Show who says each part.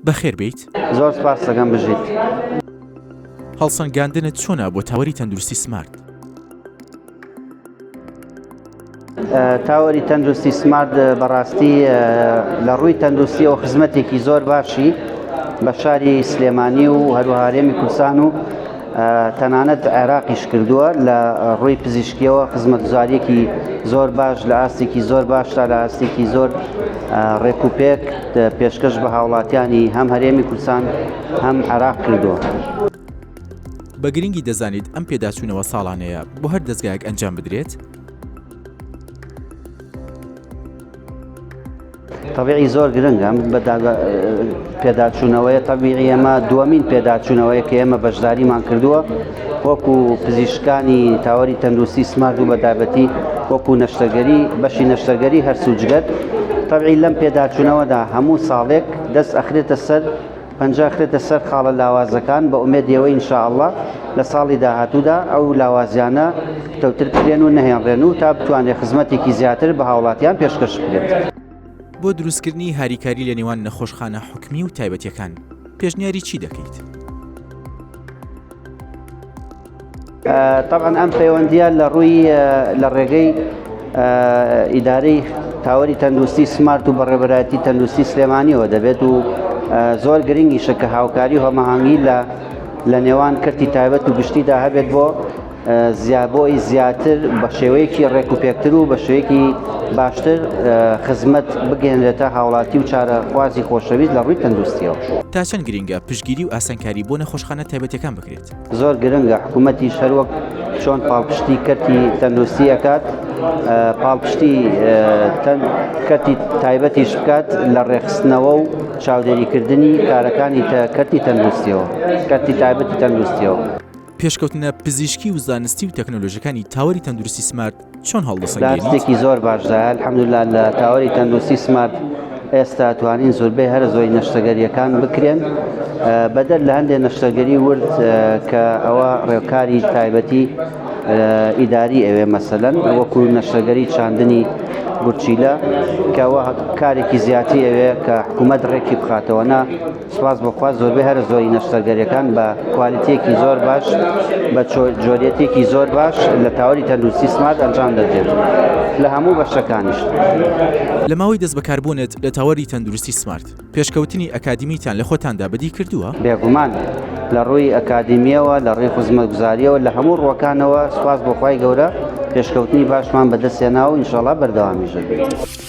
Speaker 1: بەخێر بیت
Speaker 2: زۆر سپاس دەکەم بژیت.
Speaker 1: هەڵسەنگاندنت چۆنە بۆ تاوەری تەندروستی سمارت؟
Speaker 2: تاوەری تەندروستی سمارت بەڕاستی لە ڕووی تەندروستیەوە خزمەتێکی زۆر باشی بە شاری سلێمانی و هەروەها هەرێمی کوردستان و تەنانەت عێراقیش کردووە لە ڕووی پزیشکیەوە خزمەتگوزاریەکی زۆر باش لە ئاستێکی زۆر باش تا لە ئاستێکی زۆر ڕێکوپێک پێشکەش بە هاوڵاتیانی هەم هەرێمی کوردستان هەم عێراق کردووە.
Speaker 1: بە گرنگی دەزانیت ئەم پێداچوونەوە ساڵانەیە بۆ هەر دەستگایەک ئەنجام بدرێت؟
Speaker 2: طبیعی زۆر گرنگە پێداچوونەوەیە طبیعی ئەمە دووەمین پێداچوونەوەیە کە ئێمە بەشداریمان کردووە وەکو پزیشکانی تاوەری تەندروستی سمارت و بەتایبەتی وەکو نەشتەرگەری بەشی نەشتەرگەری هەرسوجگەر طبیعی لەم پێداچوونەوەدا هەموو ساڵێک دەست ئەخرێتە سەر ئەخرێتە سەر خاڵە لاوازەکان بە ئومێدیەوە ئینشاءالله لە ساڵی داهاتوودا ئەو لاوازیانە کەوتر بکرێن و نەهێنڕێن و تا بتوانێت خزمەتێکی زیاتر بە هاوڵاتیان پێشکەش بکرێت.
Speaker 1: بۆ دروستکردنی هاریکاری لە نێوان نەخۆشخانە حکومی و تایبەتیەکان پێشنیاری چی دەکەیت؟
Speaker 2: طبعا ئەم پەیوەندیە لە ڕووی لە ڕێگەی ئیدارەی تاوەری تەندروستی سمارت و بەڕێوەبەرایەتی تەندروستی سلێمانیەوە دەبێت و زۆر گرنگیشە کە هاوکاری و هەماهەنگی لە نێوان کەرتی تایبەت و گشتیدا هەبێت بۆ بۆی زیاتر بە شێوەیەکی ڕێکوپێکتر و بە شێوەیەکی باشتر خزمەت بگەێنرێتە هاوڵاتی و چارەخوازی خۆشەویست لە ڕووی تەندروستیەوە.
Speaker 1: تا چەند گرنگە پشتگیری و ئاسانکاری بۆ نەخۆشخانە تایبەتیەکان بکرێت؟
Speaker 2: زۆر گرنگە حکوومەتیش هەروەک چۆن پاڵپشتی کەرتی تەندروستی ئەکات پاڵپشتی کەرتی تایبەتیش بکات لە ڕێخستنەوە و چاودێریکردنی کارەکانی کەرتی تەندروستیەوە کەرتی تایبەتی تەندروستیەوە.
Speaker 1: پێشکەوتنە پزیشکی و زانستی و تەکنۆلۆژیەکانی تاوەری تەندروستی سمارت چۆن هەڵدەسەنگێنیت؟
Speaker 2: دەستێکی زۆر باشدا الحەمدوللا لە تاوەری تەندروستی سمارت ئێستا توانین زۆربەی هەر زۆری نەشتەرگەریەکان بکرێن بەدەر لە هەندێک نەشتەرگەری ورد کە ئەوە ڕێوکاری تایبەتی ئیداری ئەوێ مەسەلەن وەکو نەشتەرگەری چاندنی بورچیلە کەەوە کارێکی زیاتی ئەوێ کە حکوومەت ڕێکی بخاتەوە نا سواز بەخوا زۆربەی هەر زۆری نەشتەرگەریەکان بە کوالیتیەکی زۆر باش بە جۆریەتێکی زۆر باش لە تاوەری تەندروستی سمارت ئەنجام دەدرێت لە هەموو بەشەکانیش.
Speaker 1: لە ماوەی دەست بەکاربوونت لە تاوەری تەندروستی سمارت پێشکەوتنی ئەکادیمیتان لە خۆتاندا بەدی کردووە؟
Speaker 2: بێگومان لە ڕووی ئەکادیمیەوە لە ڕێی خزمەتگوزاریەوە لە هەموو ڕوەکانەوە سواز بۆ خوای گەورە پێشکەوتنی باشمان بەدەستێنا و ئینشاڵڵا بەردەوامیش دەبێت.